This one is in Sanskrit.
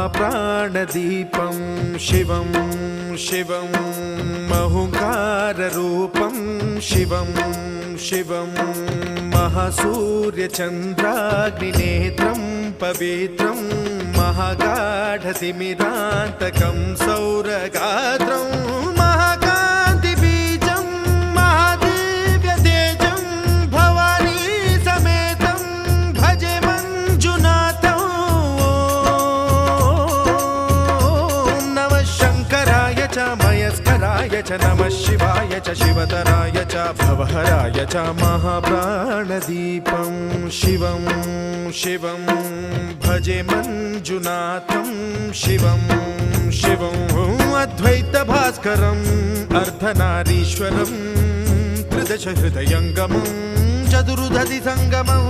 महाप्राणदीपं शिवं शिवं महुङ्काररूपं शिवं शिवं महासूर्यचन्द्राग्निनेत्रं पवित्रं महागाढतिमिरान्तकं सौरगात्रं महाकान्तिबीजं महादिव्यतेजं भवानी समेतं भजे मञ्जुनाथं। ॐ नमः शङ्कराय च मयस्कराय च नमः शिवाय च शिवतराय च भवहराय च महाप्राणदीपं शिवं शिवं भजे मञ्जुनाथं शिवं शिवं अद्वैतभास्करम् अर्धनारीश्वरं त्रिदशहृदयङ्गमं चतुर्दधिसङ्गमम्